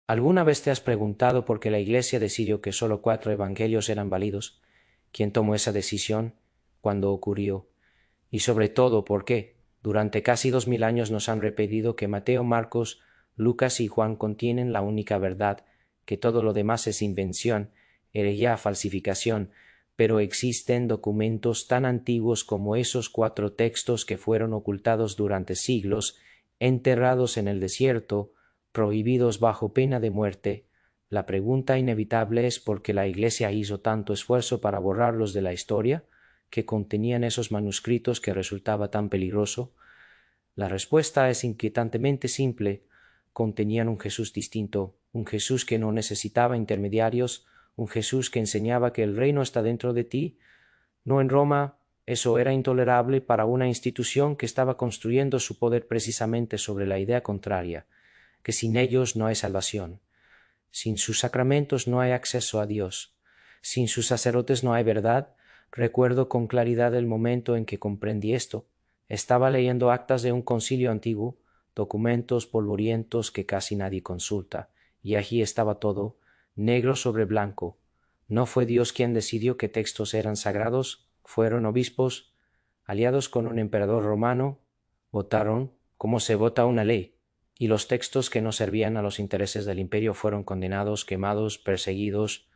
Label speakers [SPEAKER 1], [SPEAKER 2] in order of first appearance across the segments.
[SPEAKER 1] ¿Alguna vez te has preguntado por qué la Iglesia decidió que solo 4 evangelios eran válidos? ¿Quién tomó esa decisión? ¿Cuándo ocurrió? Y sobre todo, ¿por qué? Durante casi 2000 años nos han repetido que Mateo, Marcos, Lucas y Juan contienen la única verdad, que todo lo demás es invención, herejía, falsificación, pero existen documentos tan antiguos como esos 4 textos que fueron ocultados durante siglos, enterrados en el desierto, prohibidos bajo pena de muerte. La pregunta inevitable es por qué la Iglesia hizo tanto esfuerzo para borrarlos de la historia, que contenían esos manuscritos que resultaba tan peligroso. La respuesta es inquietantemente simple. Contenían un Jesús distinto, un Jesús que no necesitaba intermediarios, un Jesús que enseñaba que el reino está dentro de ti. No en Roma. Eso era intolerable para una institución que estaba construyendo su poder precisamente sobre la idea contraria, que sin ellos no hay salvación. Sin sus sacramentos no hay acceso a Dios. Sin sus sacerdotes no hay verdad. Recuerdo con claridad el momento en que comprendí esto. Estaba leyendo actas de un concilio antiguo, documentos polvorientos que casi nadie consulta, y allí estaba todo, negro sobre blanco. ¿No fue Dios quien decidió qué textos eran sagrados? Fueron obispos, aliados con un emperador romano, votaron como se vota una ley, y los textos que no servían a los intereses del imperio fueron condenados, quemados, perseguidos.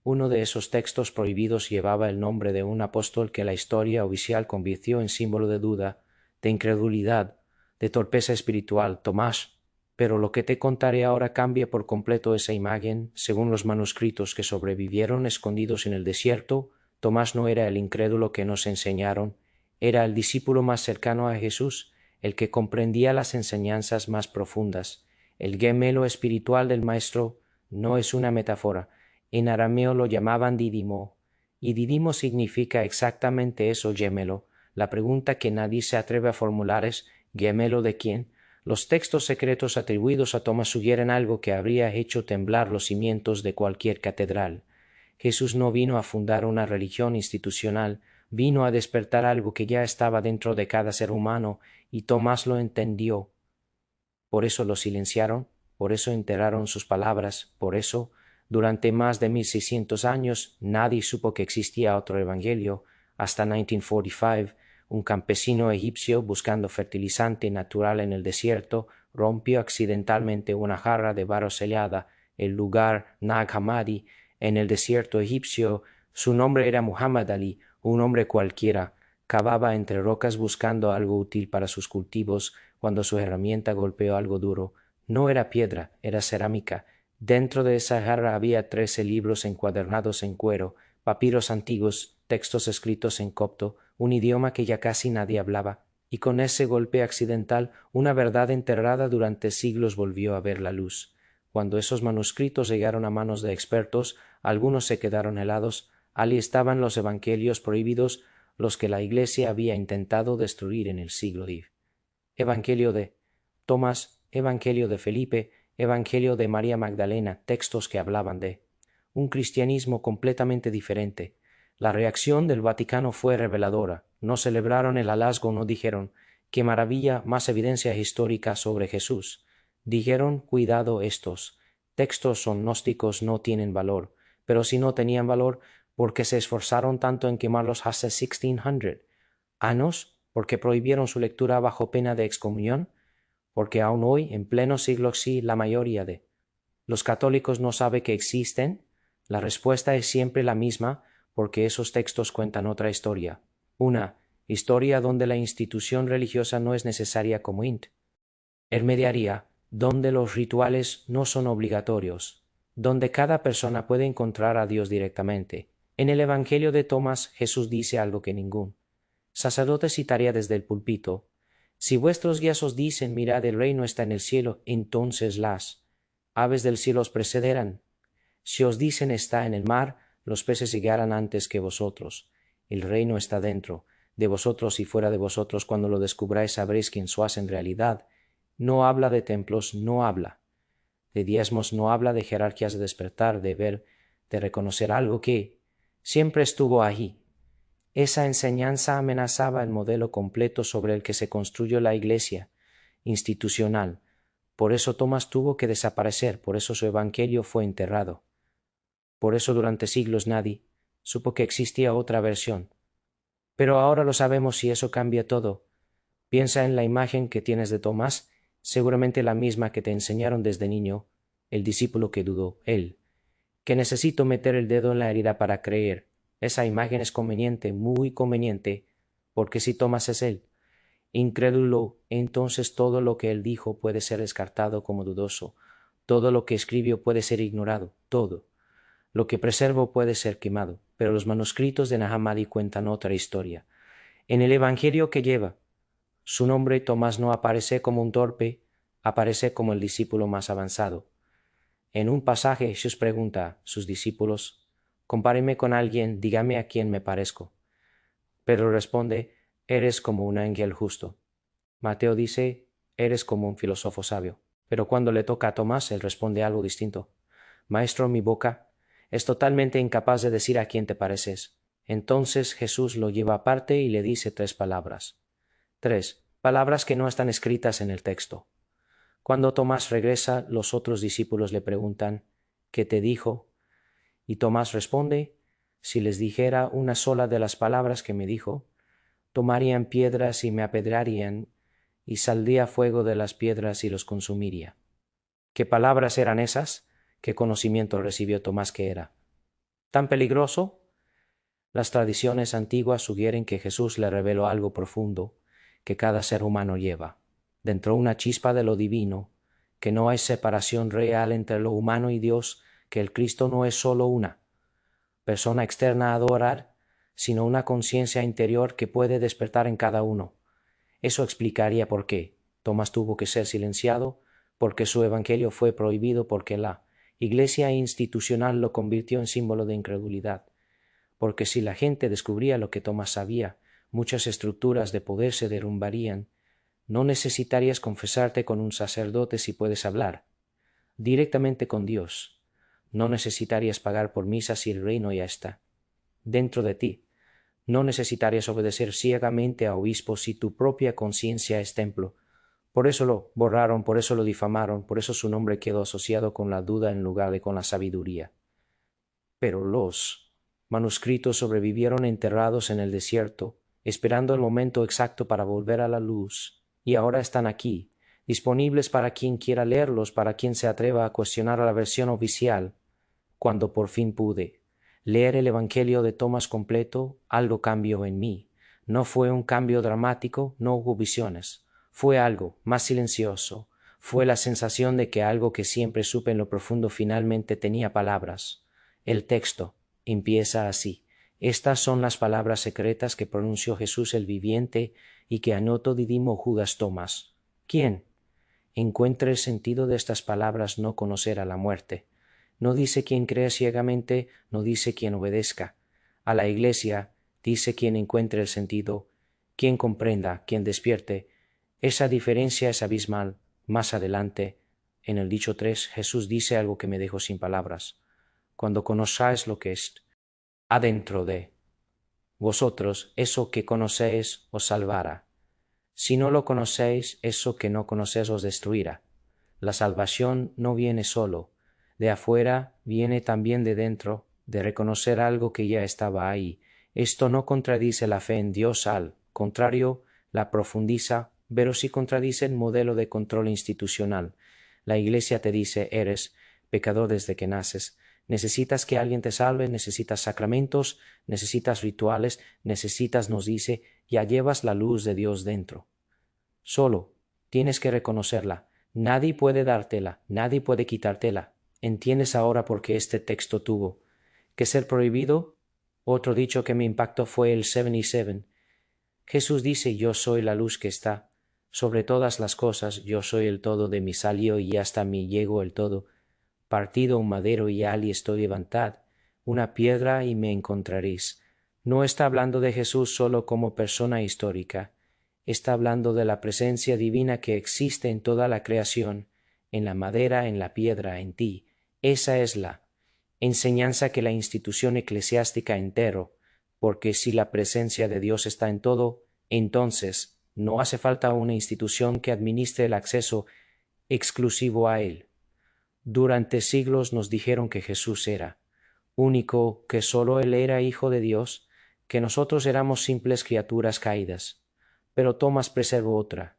[SPEAKER 1] Uno de esos textos prohibidos llevaba el nombre de un apóstol que la historia oficial convirtió en símbolo de duda, de incredulidad, de torpeza espiritual, Tomás. Pero lo que te contaré ahora cambia por completo esa imagen. Según los manuscritos que sobrevivieron escondidos en el desierto, Tomás no era el incrédulo que nos enseñaron, era el discípulo más cercano a Jesús, el que comprendía las enseñanzas más profundas. El gemelo espiritual del Maestro no es una metáfora. En arameo lo llamaban Dídimo, y Dídimo significa exactamente eso, gemelo. La pregunta que nadie se atreve a formular es ¿gemelo de quién? Los textos secretos atribuidos a Tomás sugieren algo que habría hecho temblar los cimientos de cualquier catedral. Jesús no vino a fundar una religión institucional, vino a despertar algo que ya estaba dentro de cada ser humano, y Tomás lo entendió. Por eso lo silenciaron, por eso enterraron sus palabras, por eso, durante más de 1600 años, nadie supo que existía otro evangelio. Hasta 1945, un campesino egipcio buscando fertilizante natural en el desierto rompió accidentalmente una jarra de barro sellada, el lugar Nag Hammadi, en el desierto egipcio. Su nombre era Muhammad Ali, un hombre cualquiera. Cavaba entre rocas buscando algo útil para sus cultivos, cuando su herramienta golpeó algo duro. No era piedra, era cerámica. Dentro de esa jarra había 13 libros encuadernados en cuero, papiros antiguos, textos escritos en copto, un idioma que ya casi nadie hablaba, y con ese golpe accidental una verdad enterrada durante siglos volvió a ver la luz. Cuando esos manuscritos llegaron a manos de expertos, algunos se quedaron helados. Allí estaban los evangelios prohibidos, los que la Iglesia había intentado destruir en el siglo X. Evangelio de Tomás, Evangelio de Felipe, Evangelio de María Magdalena, textos que hablaban de un cristianismo completamente diferente. La reacción del Vaticano fue reveladora. No celebraron el hallazgo, no dijeron «¡Qué maravilla! Más evidencia histórica sobre Jesús». Dijeron «Cuidado, estos textos son gnósticos, no tienen valor». Pero si no tenían valor, ¿por qué se esforzaron tanto en quemarlos hasta 1600 años? ¿Porque prohibieron su lectura bajo pena de excomunión? Porque aún hoy, en pleno siglo XI, la mayoría de los católicos no sabe que existen. La respuesta es siempre la misma, porque esos textos cuentan otra historia. Una historia donde la institución religiosa no es necesaria como intermediaria, donde los rituales no son obligatorios, donde cada persona puede encontrar a Dios directamente. En el Evangelio de Tomás, Jesús dice algo que ningún sacerdote citaría desde el púlpito: «Si vuestros guías os dicen, mirad, el reino está en el cielo, entonces las aves del cielo os precederán. Si os dicen, está en el mar, los peces llegarán antes que vosotros. El reino está dentro de vosotros y fuera de vosotros. Cuando lo descubráis sabréis quién sois en realidad». No habla de templos, no habla de diezmos, no habla de jerarquías de despertar, de ver, de reconocer algo que siempre estuvo ahí. Esa enseñanza amenazaba el modelo completo sobre el que se construyó la Iglesia institucional. Por eso Tomás tuvo que desaparecer, por eso su evangelio fue enterrado. Por eso durante siglos nadie supo que existía otra versión. Pero ahora lo sabemos y eso cambia todo. Piensa en la imagen que tienes de Tomás, seguramente la misma que te enseñaron desde niño, el discípulo que dudó, él, que necesito meter el dedo en la herida para creer. Esa imagen es conveniente, muy conveniente, porque si Tomás es él, incrédulo, entonces todo lo que él dijo puede ser descartado como dudoso, todo lo que escribió puede ser ignorado, todo. Lo que preservo puede ser quemado, pero los manuscritos de Nag Hammadi cuentan otra historia. En el evangelio que lleva, su nombre Tomás no aparece como un torpe, aparece como el discípulo más avanzado. En un pasaje Jesús pregunta a sus discípulos, compáreme con alguien, dígame a quién me parezco. Pedro responde, eres como un ángel justo. Mateo dice, eres como un filósofo sabio. Pero cuando le toca a Tomás, él responde algo distinto. Maestro, mi boca es totalmente incapaz de decir a quién te pareces. Entonces Jesús lo lleva aparte y le dice 3 palabras. 3 palabras que no están escritas en el texto. Cuando Tomás regresa, los otros discípulos le preguntan, ¿qué te dijo? Y Tomás responde, si les dijera una sola de las palabras que me dijo, tomarían piedras y me apedrearían, y saldría fuego de las piedras y los consumiría. ¿Qué palabras eran esas? ¿Qué conocimiento recibió Tomás que era? ¿Tan peligroso? Las tradiciones antiguas sugieren que Jesús le reveló algo profundo que cada ser humano lleva, dentro una chispa de lo divino, que no hay separación real entre lo humano y Dios, que el Cristo no es sólo una persona externa a adorar, sino una conciencia interior que puede despertar en cada uno. Eso explicaría por qué Tomás tuvo que ser silenciado, porque su evangelio fue prohibido, porque la Iglesia institucional lo convirtió en símbolo de incredulidad, porque si la gente descubría lo que Tomás sabía, muchas estructuras de poder se derrumbarían. No necesitarías confesarte con un sacerdote si puedes hablar directamente con Dios. No necesitarías pagar por misa si el reino ya está dentro de ti. No necesitarías obedecer ciegamente a obispos si tu propia conciencia es templo. Por eso lo borraron, por eso lo difamaron, por eso su nombre quedó asociado con la duda en lugar de con la sabiduría. Pero los manuscritos sobrevivieron enterrados en el desierto, esperando el momento exacto para volver a la luz, y ahora están aquí, disponibles para quien quiera leerlos, para quien se atreva a cuestionar la versión oficial. Cuando por fin pude leer el Evangelio de Tomás completo, algo cambió en mí. No fue un cambio dramático, no hubo visiones. Fue algo más silencioso. Fue la sensación de que algo que siempre supe en lo profundo finalmente tenía palabras. El texto empieza así. Estas son las palabras secretas que pronunció Jesús el viviente y que anotó Didimo Judas Tomás. ¿Quién encuentre el sentido de estas palabras no conocerá la muerte? No dice quien crea ciegamente, no dice quien obedezca. A la Iglesia dice quien encuentre el sentido, quien comprenda, quien despierte. Esa diferencia es abismal. Más adelante, en el dicho 3, Jesús dice algo que me dejó sin palabras. Cuando conozcáis lo que es adentro de vosotros, eso que conocéis os salvará. Si no lo conocéis, eso que no conocéis os destruirá. La salvación no viene solo de afuera, viene también de dentro, de reconocer algo que ya estaba ahí. Esto no contradice la fe en Dios, al contrario, la profundiza, pero sí contradice el modelo de control institucional. La Iglesia te dice, eres pecador desde que naces. Necesitas que alguien te salve, necesitas sacramentos, necesitas rituales, necesitas, nos dice, ya llevas la luz de Dios dentro. Solo tienes que reconocerla. Nadie puede dártela, nadie puede quitártela. ¿Entiendes ahora por qué este texto tuvo que ser prohibido? Otro dicho que me impactó fue el 77. Jesús dice, yo soy la luz que está sobre todas las cosas, yo soy el todo de mi salió y hasta mi llego el todo. Partido un madero y ali estoy levantad, una piedra y me encontraréis. No está hablando de Jesús solo como persona histórica, está hablando de la presencia divina que existe en toda la creación, en la madera, en la piedra, en ti. Esa es la enseñanza que la institución eclesiástica entero, porque si la presencia de Dios está en todo, entonces no hace falta una institución que administre el acceso exclusivo a Él. Durante siglos nos dijeron que Jesús era único, que sólo Él era Hijo de Dios, que nosotros éramos simples criaturas caídas. Pero Tomás preservó otra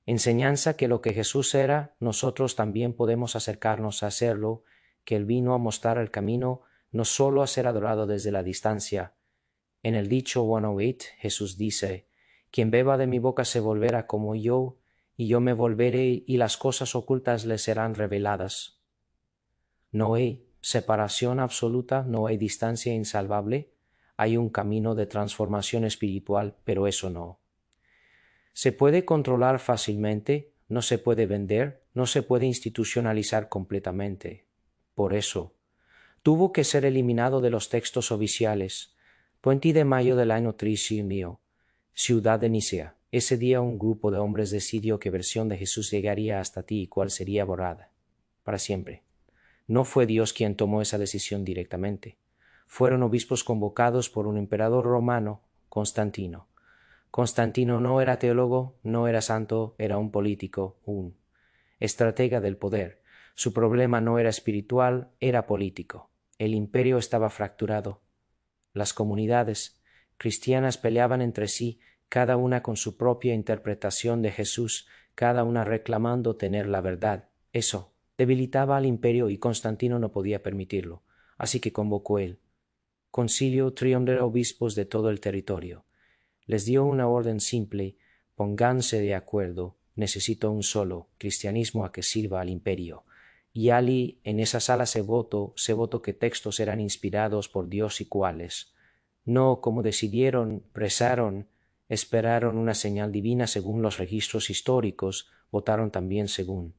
[SPEAKER 1] enseñanza, que lo que Jesús era, nosotros también podemos acercarnos a hacerlo, que Él vino a mostrar el camino, no solo a ser adorado desde la distancia. En el dicho 108, Jesús dice: quien beba de mi boca se volverá como yo, y yo me volveré, y las cosas ocultas le serán reveladas. No hay separación absoluta, no hay distancia insalvable. Hay un camino de transformación espiritual, pero eso no. Se puede controlar fácilmente, no se puede vender, no se puede institucionalizar completamente. Por eso, tuvo que ser eliminado de los textos oficiales. 20 de mayo del año 300, ciudad de Nicea. Ese día un grupo de hombres decidió qué versión de Jesús llegaría hasta ti y cuál sería borrada para siempre. No fue Dios quien tomó esa decisión directamente. Fueron obispos convocados por un emperador romano, Constantino. Constantino no era teólogo, no era santo, era un político, un estratega del poder. Su problema no era espiritual, era político. El imperio estaba fracturado. Las comunidades cristianas peleaban entre sí, cada una con su propia interpretación de Jesús, cada una reclamando tener la verdad. Eso debilitaba al imperio y Constantino no podía permitirlo, así que convocó el concilio de obispos de todo el territorio. Les dio una orden simple: pónganse de acuerdo, necesito un solo cristianismo a que sirva al imperio. Y allí en esa sala se votó que textos eran inspirados por Dios y cuáles. No como decidieron, presaron, esperaron una señal divina según los registros históricos, votaron también según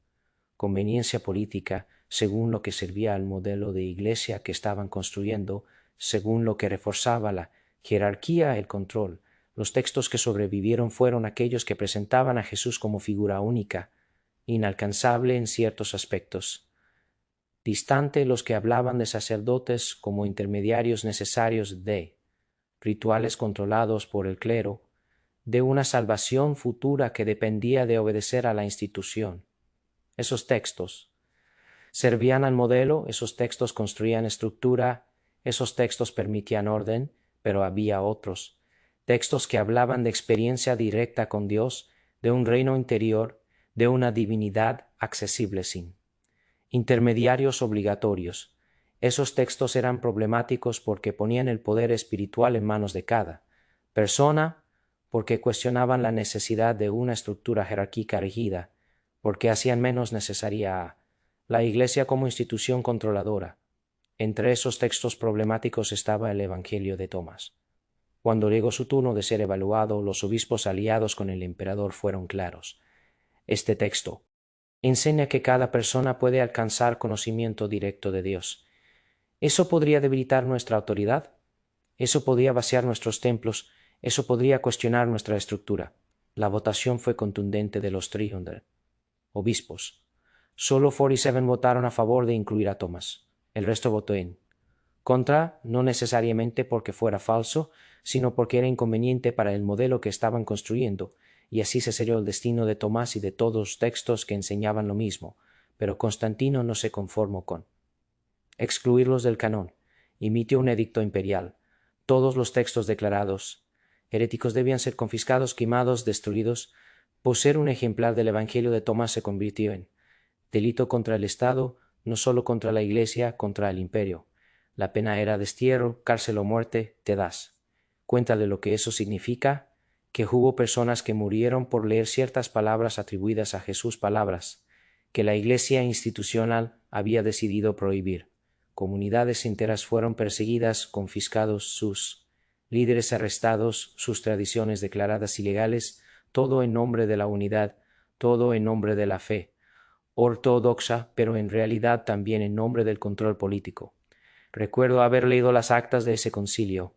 [SPEAKER 1] conveniencia política, según lo que servía al modelo de iglesia que estaban construyendo, según lo que reforzaba la jerarquía, el control. Los textos que sobrevivieron fueron aquellos que presentaban a Jesús como figura única, inalcanzable en ciertos aspectos, distante los que hablaban de sacerdotes como intermediarios necesarios de rituales controlados por el clero, de una salvación futura que dependía de obedecer a la institución. Esos textos servían al modelo, esos textos construían estructura, esos textos permitían orden, pero había otros textos que hablaban de experiencia directa con Dios, de un reino interior, de una divinidad accesible sin intermediarios obligatorios. Esos textos eran problemáticos porque ponían el poder espiritual en manos de cada persona, porque cuestionaban la necesidad de una estructura jerárquica rígida, porque hacían menos necesaria a la Iglesia como institución controladora. Entre esos textos problemáticos estaba el Evangelio de Tomás. Cuando llegó su turno de ser evaluado, los obispos aliados con el emperador fueron claros. Este texto enseña que cada persona puede alcanzar conocimiento directo de Dios. ¿Eso podría debilitar nuestra autoridad? ¿Eso podría vaciar nuestros templos? ¿Eso podría cuestionar nuestra estructura? La votación fue contundente de los 300 obispos. Solo 47 votaron a favor de incluir a Tomás. El resto votó en contra, no necesariamente porque fuera falso, sino porque era inconveniente para el modelo que estaban construyendo, y así se selló el destino de Tomás y de todos los textos que enseñaban lo mismo. Pero Constantino no se conformó con excluirlos del canon. Emitió un edicto imperial. Todos los textos declarados heréticos debían ser confiscados, quemados, destruidos. Poseer un ejemplar del Evangelio de Tomás se convirtió en delito contra el Estado, no solo contra la Iglesia, contra el imperio. La pena era destierro, cárcel o muerte. ¿Te das cuenta de lo que eso significa? Que hubo personas que murieron por leer ciertas palabras atribuidas a Jesús, palabras que la Iglesia institucional había decidido prohibir. Comunidades enteras fueron perseguidas, confiscados sus líderes arrestados, sus tradiciones declaradas ilegales, todo en nombre de la unidad, todo en nombre de la fe ortodoxa, pero en realidad también en nombre del control político. Recuerdo haber leído las actas de ese concilio,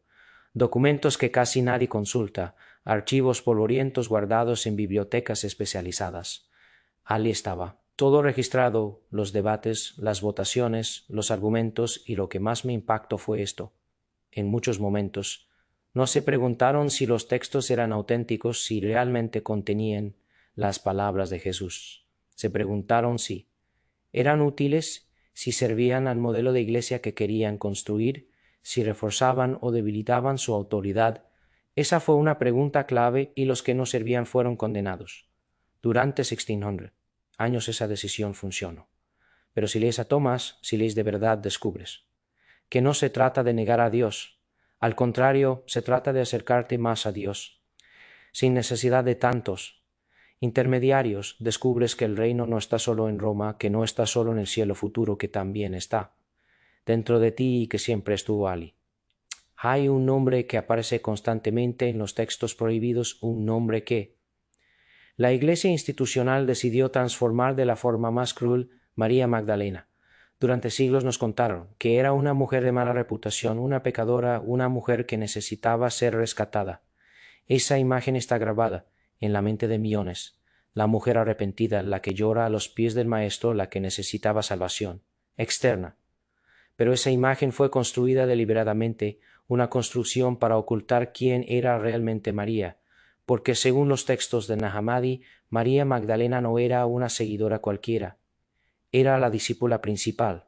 [SPEAKER 1] documentos que casi nadie consulta, archivos polvorientos guardados en bibliotecas especializadas. Allí estaba, todo registrado, los debates, las votaciones, los argumentos, y lo que más me impactó fue esto. En muchos momentos, no se preguntaron si los textos eran auténticos, si realmente contenían las palabras de Jesús. Se preguntaron si eran útiles, si servían al modelo de iglesia que querían construir, si reforzaban o debilitaban su autoridad. Esa fue una pregunta clave y los que no servían fueron condenados. Durante 1600 años esa decisión funcionó. Pero si lees a Tomás, si lees de verdad, descubres que no se trata de negar a Dios. Al contrario, se trata de acercarte más a Dios. Sin necesidad de tantos intermediarios, descubres que el reino no está solo en Roma, que no está solo en el cielo futuro, que también está dentro de ti y que siempre estuvo allí. Hay un nombre que aparece constantemente en los textos prohibidos, un nombre que la Iglesia institucional decidió transformar de la forma más cruel. María Magdalena. Durante siglos nos contaron que era una mujer de mala reputación, una pecadora, una mujer que necesitaba ser rescatada. Esa imagen está grabada en la mente de millones. La mujer arrepentida, la que llora a los pies del Maestro, la que necesitaba salvación externa. Pero esa imagen fue construida deliberadamente, una construcción para ocultar quién era realmente María, porque según los textos de Nag Hammadi, María Magdalena no era una seguidora cualquiera. Era la discípula principal,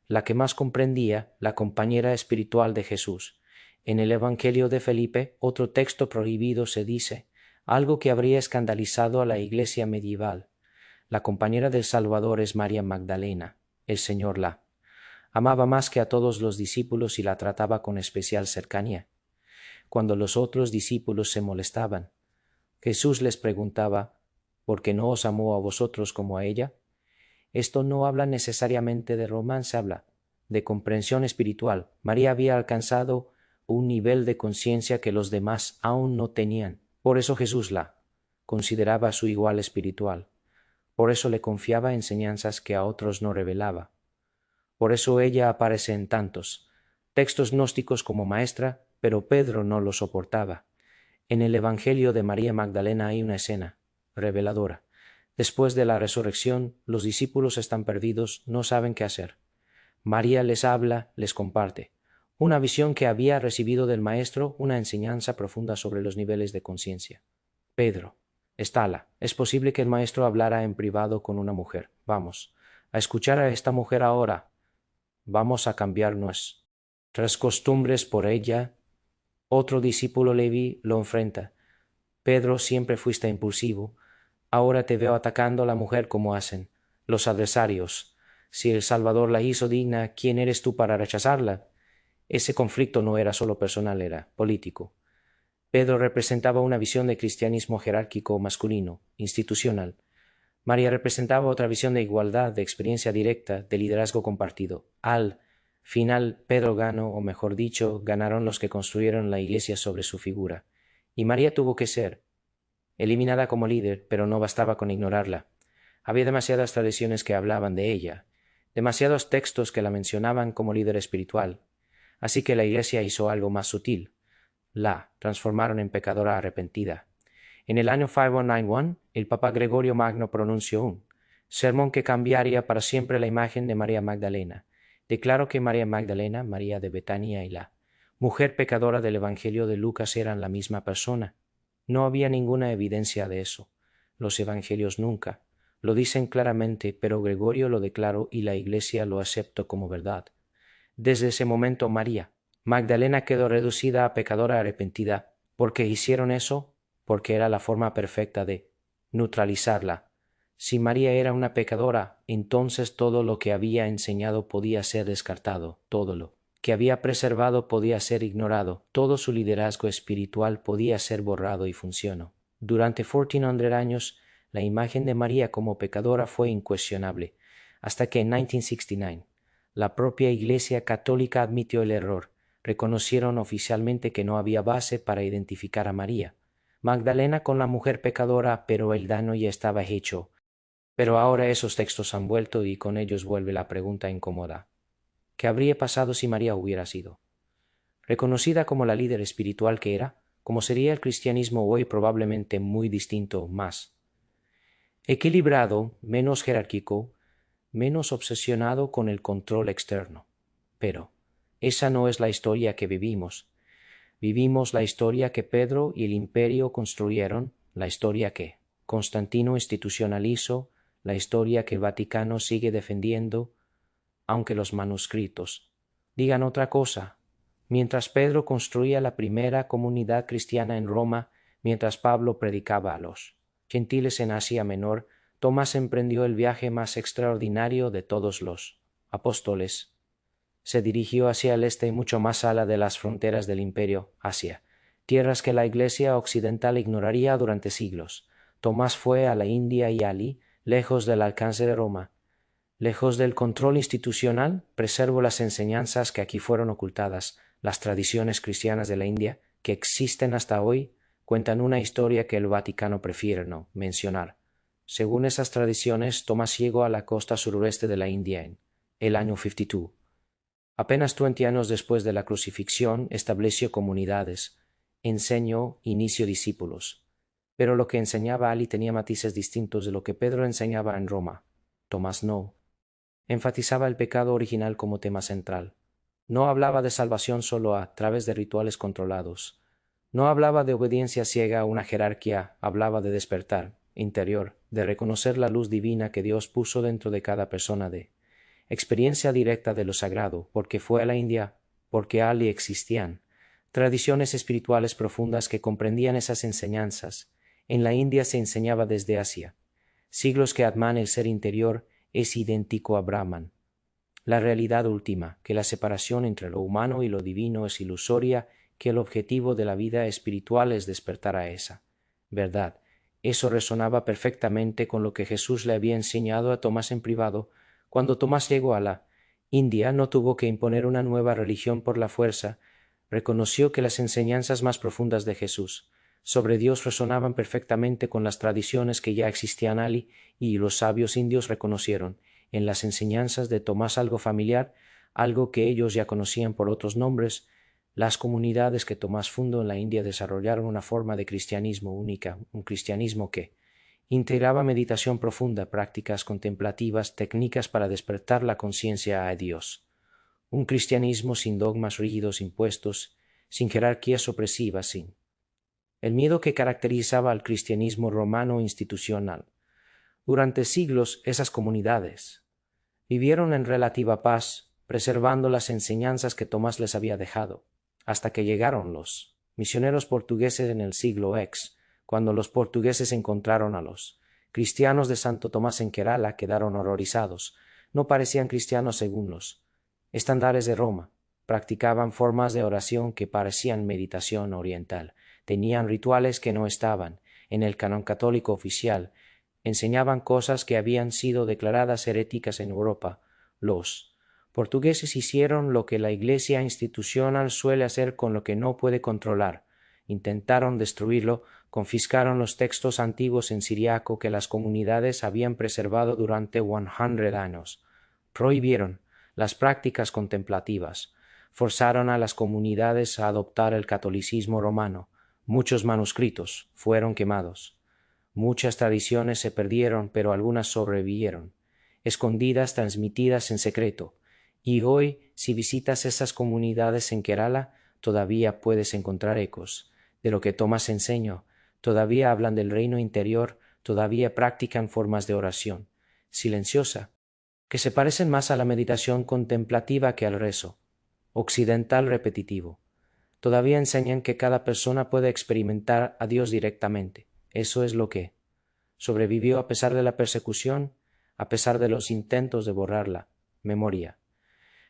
[SPEAKER 1] la que más comprendía, la compañera espiritual de Jesús. En el Evangelio de Felipe, otro texto prohibido, se dice algo que habría escandalizado a la Iglesia medieval. La compañera del Salvador es María Magdalena. El Señor la amaba más que a todos los discípulos y la trataba con especial cercanía. Cuando los otros discípulos se molestaban, Jesús les preguntaba, ¿por qué no os amó a vosotros como a ella? Esto no habla necesariamente de romance, habla de comprensión espiritual. María había alcanzado un nivel de conciencia que los demás aún no tenían. Por eso Jesús la consideraba su igual espiritual. Por eso le confiaba enseñanzas que a otros no revelaba. Por eso ella aparece en tantos textos gnósticos como maestra, pero Pedro no lo soportaba. En el Evangelio de María Magdalena hay una escena reveladora. Después de la resurrección, los discípulos están perdidos, no saben qué hacer. María les habla, les comparte una visión que había recibido del Maestro, una enseñanza profunda sobre los niveles de conciencia. Pedro, estala, es posible que el Maestro hablara en privado con una mujer. Vamos a escuchar a esta mujer ahora. Vamos a cambiar nuestras costumbres por ella. Otro discípulo Leví lo enfrenta. Pedro, siempre fuiste impulsivo. Ahora te veo atacando a la mujer como hacen los adversarios. Si el Salvador la hizo digna, ¿quién eres tú para rechazarla? Ese conflicto no era solo personal, era político. Pedro representaba una visión de cristianismo jerárquico masculino, institucional. María representaba otra visión de igualdad, de experiencia directa, de liderazgo compartido. Al final, Pedro ganó, o mejor dicho, ganaron los que construyeron la iglesia sobre su figura. Y María tuvo que ser eliminada como líder, pero no bastaba con ignorarla. Había demasiadas tradiciones que hablaban de ella, demasiados textos que la mencionaban como líder espiritual. Así que la Iglesia hizo algo más sutil. La transformaron en pecadora arrepentida. En el año 5091, el Papa Gregorio Magno pronunció un sermón que cambiaría para siempre la imagen de María Magdalena. Declaró que María Magdalena, María de Betania y la mujer pecadora del Evangelio de Lucas eran la misma persona. No había ninguna evidencia de eso. Los evangelios nunca lo dicen claramente, pero Gregorio lo declaró y la Iglesia lo aceptó como verdad. Desde ese momento María Magdalena quedó reducida a pecadora arrepentida. ¿Por qué hicieron eso? Porque era la forma perfecta de neutralizarla. Si María era una pecadora, entonces todo lo que había enseñado podía ser descartado, todo lo que había preservado podía ser ignorado, todo su liderazgo espiritual podía ser borrado y funcionó. Durante 1400 años, la imagen de María como pecadora fue incuestionable, hasta que en 1969 la propia Iglesia Católica admitió el error. Reconocieron oficialmente que no había base para identificar a María Magdalena con la mujer pecadora, pero el daño ya estaba hecho. Pero ahora esos textos han vuelto y con ellos vuelve la pregunta incómoda. ¿Qué habría pasado si María hubiera sido reconocida como la líder espiritual que era? ¿Cómo sería el cristianismo hoy? Probablemente muy distinto, más equilibrado, menos jerárquico, menos obsesionado con el control externo. Pero esa no es la historia que vivimos. Vivimos la historia que Pedro y el imperio construyeron, la historia que Constantino institucionalizó, la historia que el Vaticano sigue defendiendo, aunque los manuscritos digan otra cosa. Mientras Pedro construía la primera comunidad cristiana en Roma, mientras Pablo predicaba a los gentiles en Asia Menor, Tomás emprendió el viaje más extraordinario de todos los apóstoles. Se dirigió hacia el este mucho más allá de las fronteras del imperio Asia, tierras que la Iglesia occidental ignoraría durante siglos. Tomás fue a la India y Ali, lejos del alcance de Roma. Lejos del control institucional, preservo las enseñanzas que aquí fueron ocultadas. Las tradiciones cristianas de la India, que existen hasta hoy, cuentan una historia que el Vaticano prefiere no mencionar. Según esas tradiciones, Tomás llegó a la costa suroeste de la India en el año 52. Apenas 20 años después de la crucifixión, estableció comunidades, enseñó, inició discípulos. Pero lo que enseñaba Ali tenía matices distintos de lo que Pedro enseñaba en Roma. Tomás no. Enfatizaba el pecado original como tema central. No hablaba de salvación solo a través de rituales controlados. No hablaba de obediencia ciega a una jerarquía, hablaba de despertar interior, de reconocer la luz divina que Dios puso dentro de cada persona, de experiencia directa de lo sagrado, porque fue a la India, porque allí existían tradiciones espirituales profundas que comprendían esas enseñanzas. En la India se enseñaba desde Asia, siglos que Atman, el ser interior, es idéntico a Brahman. La realidad última, que la separación entre lo humano y lo divino es ilusoria, que el objetivo de la vida espiritual es despertar a esa verdad. Eso resonaba perfectamente con lo que Jesús le había enseñado a Tomás en privado. Cuando Tomás llegó a la India, no tuvo que imponer una nueva religión por la fuerza. Reconoció que las enseñanzas más profundas de Jesús sobre Dios resonaban perfectamente con las tradiciones que ya existían allí, y los sabios indios reconocieron en las enseñanzas de Tomás algo familiar, algo que ellos ya conocían por otros nombres. Las comunidades que Tomás fundó en la India desarrollaron una forma de cristianismo única, un cristianismo que integraba meditación profunda, prácticas contemplativas, técnicas para despertar la conciencia a Dios. Un cristianismo sin dogmas rígidos impuestos, sin jerarquías opresivas, sin el miedo que caracterizaba al cristianismo romano institucional. Durante siglos esas comunidades vivieron en relativa paz, preservando las enseñanzas que Tomás les había dejado, hasta que llegaron los misioneros portugueses en el siglo X. Cuando los portugueses encontraron a los cristianos de Santo Tomás en Kerala, quedaron horrorizados. No parecían cristianos según los estándares de Roma. Practicaban formas de oración que parecían meditación oriental. Tenían rituales que no estaban en el canon católico oficial. Enseñaban cosas que habían sido declaradas heréticas en Europa. Los portugueses hicieron lo que la Iglesia institucional suele hacer con lo que no puede controlar. Intentaron destruirlo, confiscaron los textos antiguos en siriaco que las comunidades habían preservado durante 100 años. Prohibieron las prácticas contemplativas. Forzaron a las comunidades a adoptar el catolicismo romano. Muchos manuscritos fueron quemados. Muchas tradiciones se perdieron, pero algunas sobrevivieron, escondidas, transmitidas en secreto. Y hoy, si visitas esas comunidades en Kerala, todavía puedes encontrar ecos de lo que Tomás enseñó. Todavía hablan del reino interior, todavía practican formas de oración silenciosa, que se parecen más a la meditación contemplativa que al rezo occidental repetitivo. Todavía enseñan que cada persona puede experimentar a Dios directamente. Eso es lo que sobrevivió a pesar de la persecución, a pesar de los intentos de borrar la memoria.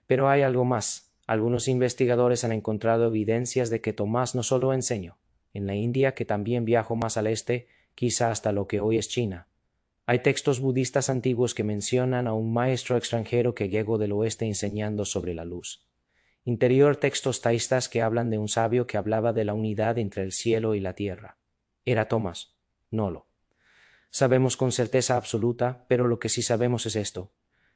[SPEAKER 1] Pero hay algo más. Algunos investigadores han encontrado evidencias de que Tomás no solo enseñó en la India, que también viajó más al este, quizá hasta lo que hoy es China. Hay textos budistas antiguos que mencionan a un maestro extranjero que llegó del oeste enseñando sobre la luz interior, textos taístas que hablan de un sabio que hablaba de la unidad entre el cielo y la tierra. ¿Era Tomás? No lo sabemos con certeza absoluta, pero lo que sí sabemos es esto: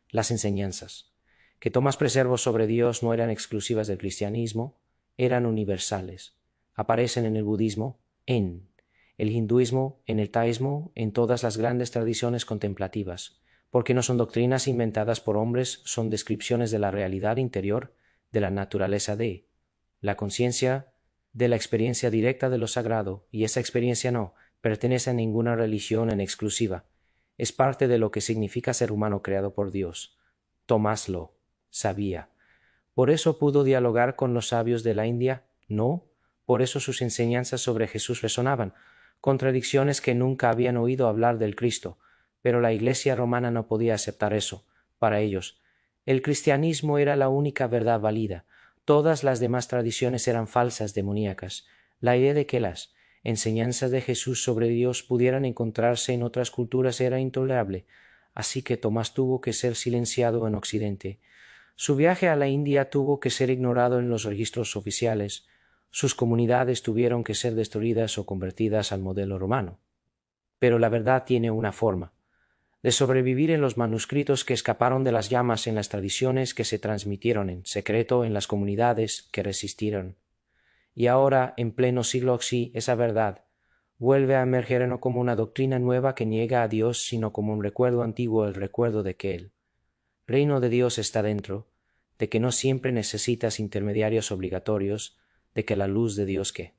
[SPEAKER 1] las enseñanzas que Tomás preservó sobre Dios no eran exclusivas del cristianismo, eran universales. Aparecen en el budismo, en el hinduismo, en el taoísmo, en todas las grandes tradiciones contemplativas, porque no son doctrinas inventadas por hombres, son descripciones de la realidad interior, de la naturaleza de la conciencia, de la experiencia directa de lo sagrado, y esa experiencia no pertenece a ninguna religión en exclusiva. es parte de lo que significa ser humano creado por Dios. Tomás lo sabía. ¿Por eso pudo dialogar con los sabios de la India? No. Por eso sus enseñanzas sobre Jesús resonaban, contradicciones que nunca habían oído hablar del Cristo, pero la Iglesia romana no podía aceptar eso. Para ellos, el cristianismo era la única verdad válida. Todas las demás tradiciones eran falsas, demoníacas. La idea de que las enseñanzas de Jesús sobre Dios pudieran encontrarse en otras culturas era intolerable, así que Tomás tuvo que ser silenciado en Occidente. Su viaje a la India tuvo que ser ignorado en los registros oficiales. Sus comunidades tuvieron que ser destruidas o convertidas al modelo romano. Pero la verdad tiene una forma de sobrevivir en los manuscritos que escaparon de las llamas, en las tradiciones que se transmitieron en secreto en las comunidades que resistieron. Y ahora, en pleno siglo XI, esa verdad vuelve a emerger no como una doctrina nueva que niega a Dios, sino como un recuerdo antiguo, el recuerdo de que el reino de Dios está dentro, de que no siempre necesitas intermediarios obligatorios, de que la luz de Dios que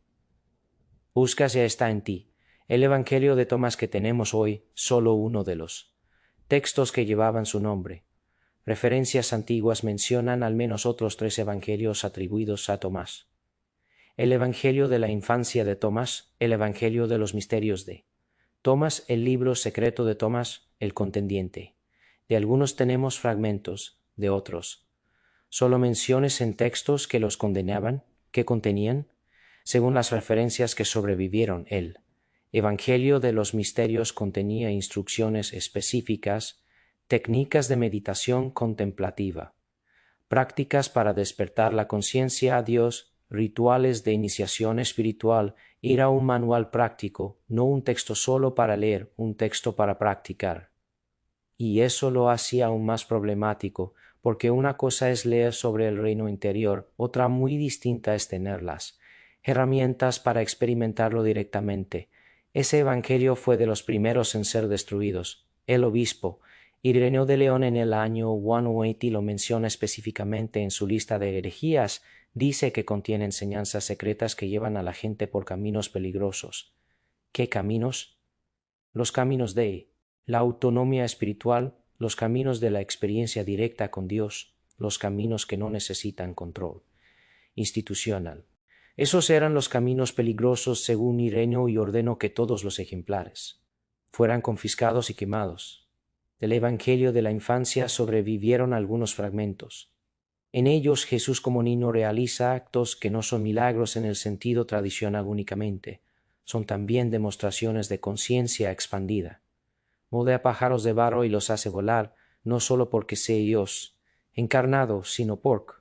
[SPEAKER 1] buscas ya está en ti. El Evangelio de Tomás que tenemos hoy, solo uno de los textos que llevaban su nombre. Referencias antiguas mencionan al menos otros 3 evangelios atribuidos a Tomás. El Evangelio de la infancia de Tomás, el Evangelio de los misterios de Tomás, el libro secreto de Tomás, el contendiente. De algunos tenemos fragmentos, de otros solo menciones en textos que los condenaban, que contenían, según las referencias que sobrevivieron. El Evangelio de los misterios contenía instrucciones específicas, técnicas de meditación contemplativa, prácticas para despertar la conciencia a Dios, rituales de iniciación espiritual. Era un manual práctico, no un texto solo para leer, un texto para practicar. Y eso lo hacía aún más problemático, porque una cosa es leer sobre el reino interior, otra muy distinta es tener las herramientas para experimentarlo directamente. Ese evangelio fue de los primeros en ser destruidos. El obispo Ireneo de León en el año 180 lo menciona específicamente en su lista de herejías. Dice que contiene enseñanzas secretas que llevan a la gente por caminos peligrosos. ¿Qué caminos? Los caminos de la autonomía espiritual, los caminos de la experiencia directa con Dios, los caminos que no necesitan control institucional. Esos eran los caminos peligrosos según Ireneo, y ordenó que todos los ejemplares fueran confiscados y quemados. Del Evangelio de la infancia sobrevivieron algunos fragmentos. En ellos Jesús como niño realiza actos que no son milagros en el sentido tradicional únicamente, son también demostraciones de conciencia expandida. Moldea pájaros de barro y los hace volar, no solo porque sea Dios encarnado, sino porque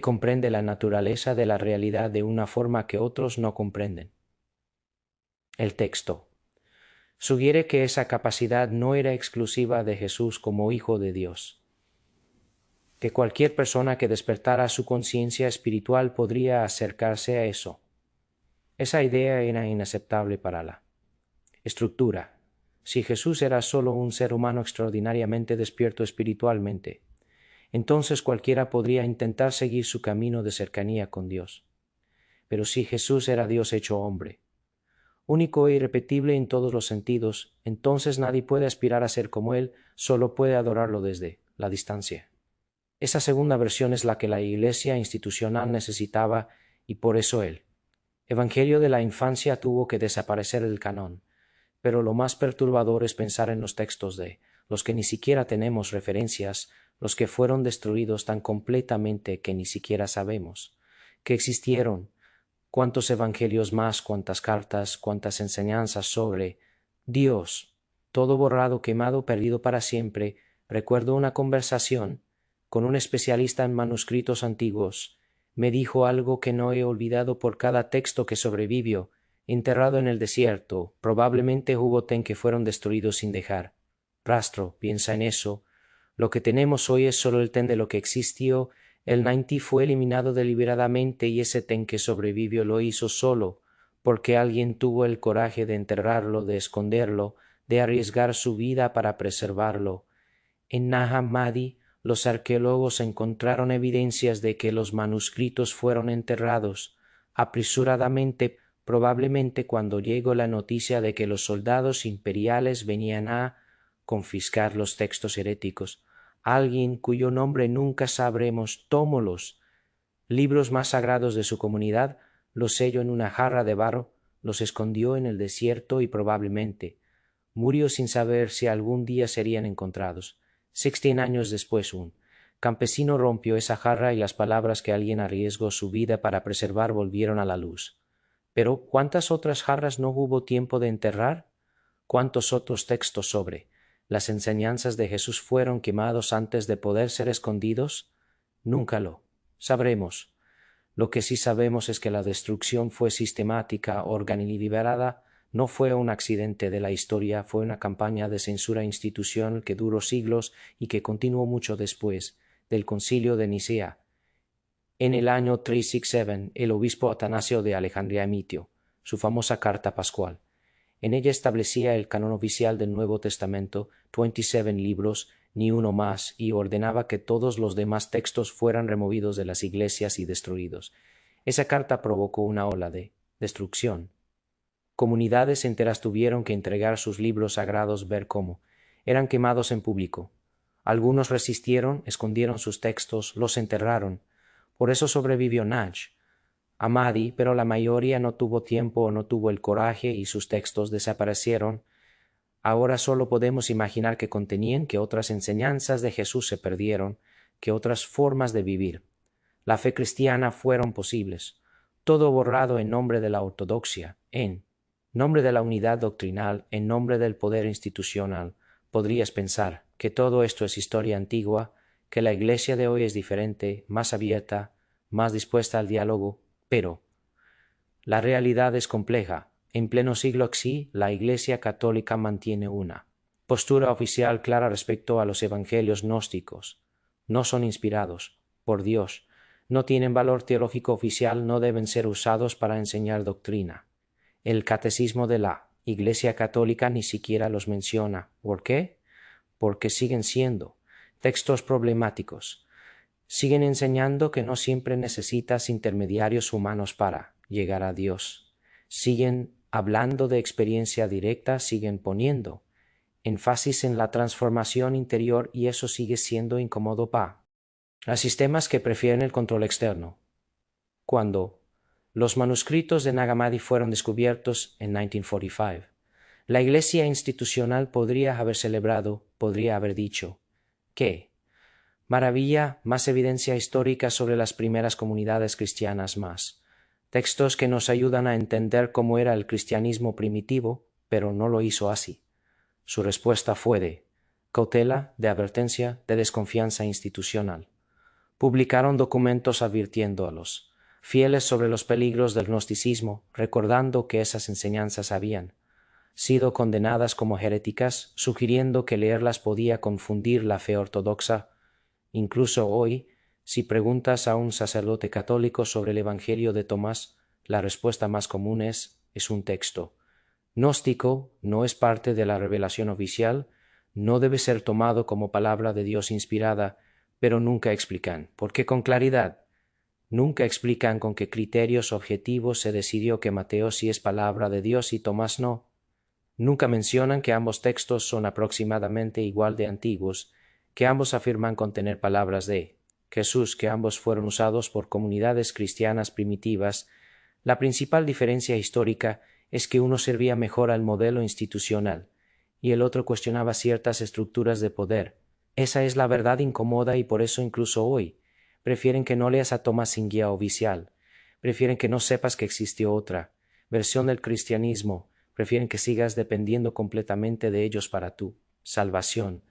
[SPEAKER 1] comprende la naturaleza de la realidad de una forma que otros no comprenden. El texto sugiere que esa capacidad no era exclusiva de Jesús como Hijo de Dios, que cualquier persona que despertara su conciencia espiritual podría acercarse a eso. Esa idea era inaceptable para la estructura. Si Jesús era solo un ser humano extraordinariamente despierto espiritualmente, entonces cualquiera podría intentar seguir su camino de cercanía con Dios. Pero si Jesús era Dios hecho hombre, único e irrepetible en todos los sentidos, entonces nadie puede aspirar a ser como Él, solo puede adorarlo desde la distancia. Esa segunda versión es la que la Iglesia institucional necesitaba, y por eso el Evangelio de la infancia tuvo que desaparecer del canon. Pero lo más perturbador es pensar en los textos de los que ni siquiera tenemos referencias, los que fueron destruidos tan completamente que ni siquiera sabemos que existieron. Cuántos evangelios más, cuántas cartas, cuántas enseñanzas sobre Dios, todo borrado, quemado, perdido para siempre. Recuerdo una conversación con un especialista en manuscritos antiguos. Me dijo algo que no he olvidado por cada texto que sobrevivió. Enterrado en el desierto, probablemente hubo ten que fueron destruidos sin dejar rastro. Piensa en eso. Lo que tenemos hoy es solo el ten de lo que existió. El 90 fue eliminado deliberadamente, y ese ten que sobrevivió lo hizo solo porque alguien tuvo el coraje de enterrarlo, de esconderlo, de arriesgar su vida para preservarlo. En Nag Hammadi los arqueólogos encontraron evidencias de que los manuscritos fueron enterrados apresuradamente, probablemente cuando llegó la noticia de que los soldados imperiales venían a confiscar los textos heréticos. Alguien cuyo nombre nunca sabremos tomó los libros más sagrados de su comunidad, los selló en una jarra de barro, los escondió en el desierto y probablemente murió sin saber si algún día serían encontrados. 16 años después un campesino rompió esa jarra y las palabras que alguien arriesgó su vida para preservar volvieron a la luz. Pero ¿cuántas otras jarras no hubo tiempo de enterrar? ¿Cuántos otros textos sobre las enseñanzas de Jesús fueron quemados antes de poder ser escondidos? Nunca lo sabremos. Lo que sí sabemos es que la destrucción fue sistemática, organizada, no fue un accidente de la historia, fue una campaña de censura institucional que duró siglos y que continuó mucho después del Concilio de Nicea. En el año 367, el obispo Atanasio de Alejandría emitió su famosa Carta Pascual. En ella establecía el canon oficial del Nuevo Testamento, 27 libros, ni uno más, y ordenaba que todos los demás textos fueran removidos de las iglesias y destruidos. Esa carta provocó una ola de destrucción. Comunidades enteras tuvieron que entregar sus libros sagrados, ver cómo eran quemados en público. Algunos resistieron, escondieron sus textos, los enterraron. Por eso sobrevivió Naj, Ahmadi, pero la mayoría no tuvo tiempo o no tuvo el coraje y sus textos desaparecieron. Ahora solo podemos imaginar que contenían, que otras enseñanzas de Jesús se perdieron, que otras formas de vivir la fe cristiana fueron posibles. Todo borrado en nombre de la ortodoxia, en nombre de la unidad doctrinal, en nombre del poder institucional. Podrías pensar que todo esto es historia antigua, que la Iglesia de hoy es diferente, más abierta, más dispuesta al diálogo, pero la realidad es compleja. En pleno siglo XI, la Iglesia católica mantiene una postura oficial clara respecto a los evangelios gnósticos. No son inspirados por Dios, no tienen valor teológico oficial, no deben ser usados para enseñar doctrina. El catecismo de la Iglesia católica ni siquiera los menciona. ¿Por qué? Porque siguen siendo textos problemáticos. Siguen enseñando que no siempre necesitas intermediarios humanos para llegar a Dios. Siguen hablando de experiencia directa, siguen poniendo énfasis en la transformación interior y eso sigue siendo incómodo para los sistemas que prefieren el control externo. Cuando los manuscritos de Nag Hammadi fueron descubiertos en 1945, la Iglesia institucional podría haber celebrado, podría haber dicho, ¿qué? Maravilla, más evidencia histórica sobre las primeras comunidades cristianas más. Textos que nos ayudan a entender cómo era el cristianismo primitivo, pero no lo hizo así. Su respuesta fue de cautela, de advertencia, de desconfianza institucional. Publicaron documentos advirtiendo a los fieles sobre los peligros del gnosticismo, recordando que esas enseñanzas habían sido condenadas como heréticas, sugiriendo que leerlas podía confundir la fe ortodoxa. Incluso hoy, si preguntas a un sacerdote católico sobre el Evangelio de Tomás, la respuesta más común es un texto gnóstico, no es parte de la revelación oficial, no debe ser tomado como palabra de Dios inspirada, pero nunca explican. ¿Por qué con claridad? Nunca explican con qué criterios objetivos se decidió que Mateo sí es palabra de Dios y Tomás no. Nunca mencionan que ambos textos son aproximadamente igual de antiguos, que ambos afirman contener palabras de Jesús, que ambos fueron usados por comunidades cristianas primitivas. La principal diferencia histórica es que uno servía mejor al modelo institucional y el otro cuestionaba ciertas estructuras de poder. Esa es la verdad incómoda y por eso incluso hoy prefieren que no leas a Tomás sin guía oficial, prefieren que no sepas que existió otra versión del cristianismo, prefieren que sigas dependiendo completamente de ellos para tu salvación,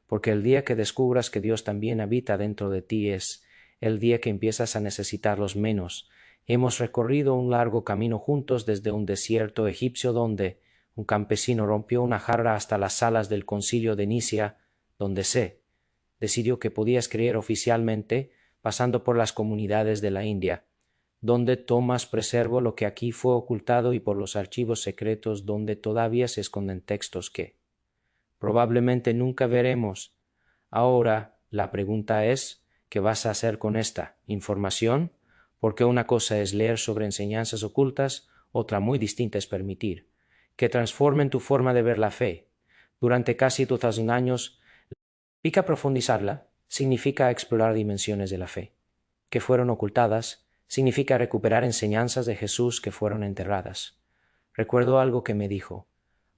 [SPEAKER 1] porque el día que descubras que Dios también habita dentro de ti es el día que empiezas a necesitarlos menos. Hemos recorrido un largo camino juntos desde un desierto egipcio donde un campesino rompió una jarra hasta las salas del concilio de Nicea, donde se decidió que podías creer oficialmente, pasando por las comunidades de la India, donde Tomás preservó lo que aquí fue ocultado y por los archivos secretos donde todavía se esconden textos que probablemente nunca veremos. Ahora la pregunta es, ¿qué vas a hacer con esta información? Porque una cosa es leer sobre enseñanzas ocultas, otra muy distinta es permitir que transformen tu forma de ver la fe. durante casi 2000 años. Significa profundizarla, significa explorar dimensiones de la fe que fueron ocultadas, significa recuperar enseñanzas de Jesús que fueron enterradas. Recuerdo algo que me dijo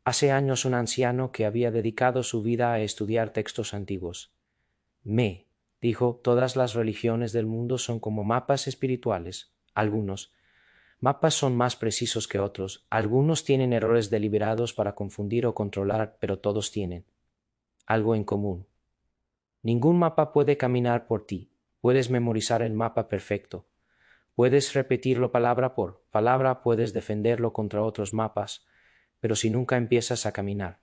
[SPEAKER 1] hace años un anciano que había dedicado su vida a estudiar textos antiguos. Dijo, todas las religiones del mundo son como mapas espirituales. Algunos mapas son más precisos que otros, algunos tienen errores deliberados para confundir o controlar, pero todos tienen algo en común. Ningún mapa puede caminar por ti. Puedes memorizar el mapa perfecto. Puedes repetirlo palabra por palabra, puedes defenderlo contra otros mapas, pero si nunca empiezas a caminar,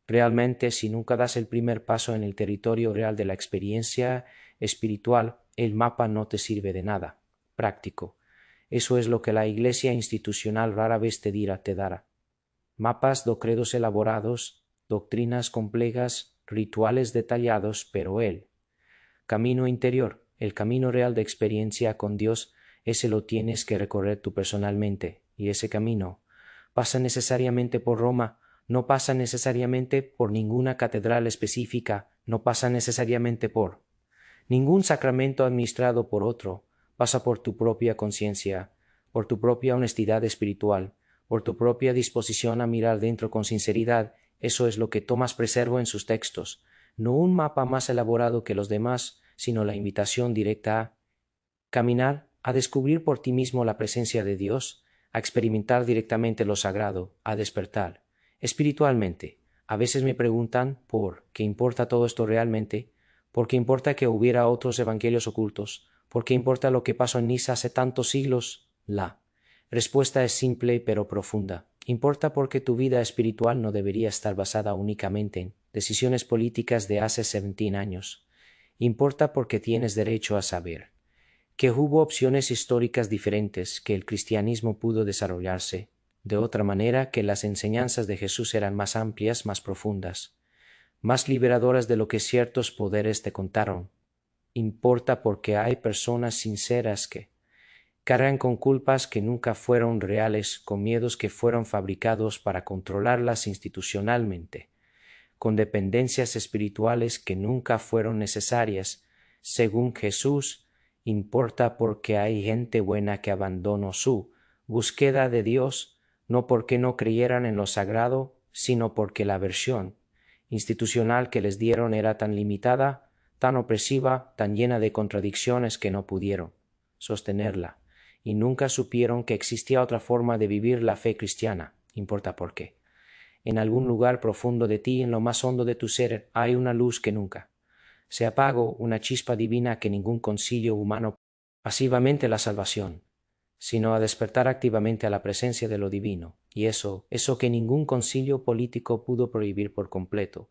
[SPEAKER 1] realmente si nunca das el primer paso en el territorio real de la experiencia espiritual, el mapa no te sirve de nada. Práctico. Eso es lo que la Iglesia institucional rara vez te dará. Mapas de credos elaborados, doctrinas complejas, rituales detallados, pero el camino interior, el camino real de experiencia con Dios, ese lo tienes que recorrer tú personalmente, y ese camino pasa necesariamente por Roma, no pasa necesariamente por ninguna catedral específica, no pasa necesariamente por ningún sacramento administrado por otro, pasa por tu propia conciencia, por tu propia honestidad espiritual, por tu propia disposición a mirar dentro con sinceridad. Eso es lo que Tomás preservó en sus textos, no un mapa más elaborado que los demás, sino la invitación directa a caminar, a descubrir por ti mismo la presencia de Dios, a experimentar directamente lo sagrado, a despertar espiritualmente. A veces me preguntan ¿por qué importa todo esto realmente? ¿Por qué importa que hubiera otros evangelios ocultos? ¿Por qué importa lo que pasó en Niza hace tantos siglos? La respuesta es simple pero profunda. Importa porque tu vida espiritual no debería estar basada únicamente en decisiones políticas de hace 17 años. Importa porque tienes derecho a saber que hubo opciones históricas diferentes, que el cristianismo pudo desarrollarse de otra manera, que las enseñanzas de Jesús eran más amplias, más profundas, más liberadoras de lo que ciertos poderes te contaron. Importa porque hay personas sinceras que cargan con culpas que nunca fueron reales, con miedos que fueron fabricados para controlarlas institucionalmente, con dependencias espirituales que nunca fueron necesarias, según Jesús. Importa porque hay gente buena que abandonó su búsqueda de Dios, no porque no creyeran en lo sagrado, sino porque la versión institucional que les dieron era tan limitada, tan opresiva, tan llena de contradicciones que no pudieron sostenerla, y nunca supieron que existía otra forma de vivir la fe cristiana. Importa por qué. En algún lugar profundo de ti, en lo más hondo de tu ser, hay una luz que nunca se apagó, una chispa divina que ningún concilio humano pasivamente la salvación, sino a despertar activamente a la presencia de lo divino, y eso que ningún concilio político pudo prohibir por completo,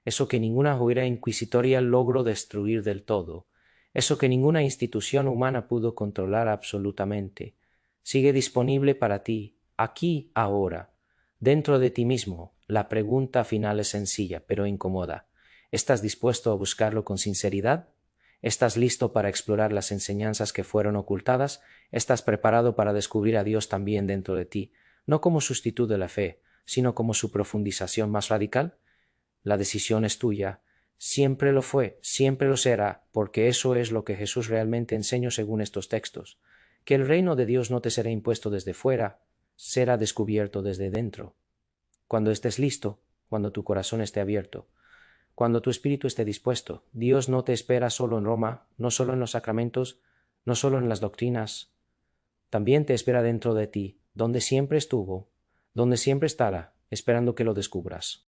[SPEAKER 1] eso que ninguna jueza inquisitoria logró destruir del todo, eso que ninguna institución humana pudo controlar absolutamente, sigue disponible para ti, aquí, ahora, dentro de ti mismo. La pregunta final es sencilla, pero incómoda. ¿Estás dispuesto a buscarlo con sinceridad? ¿Estás listo para explorar las enseñanzas que fueron ocultadas? ¿Estás preparado para descubrir a Dios también dentro de ti, no como sustituto de la fe, sino como su profundización más radical? La decisión es tuya. Siempre lo fue, siempre lo será, porque eso es lo que Jesús realmente enseñó según estos textos, que el reino de Dios no te será impuesto desde fuera, será descubierto desde dentro. Cuando estés listo, cuando tu corazón esté abierto, cuando tu espíritu esté dispuesto, Dios no te espera solo en Roma, no solo en los sacramentos, no solo en las doctrinas. También te espera dentro de ti, donde siempre estuvo, donde siempre estará, esperando que lo descubras.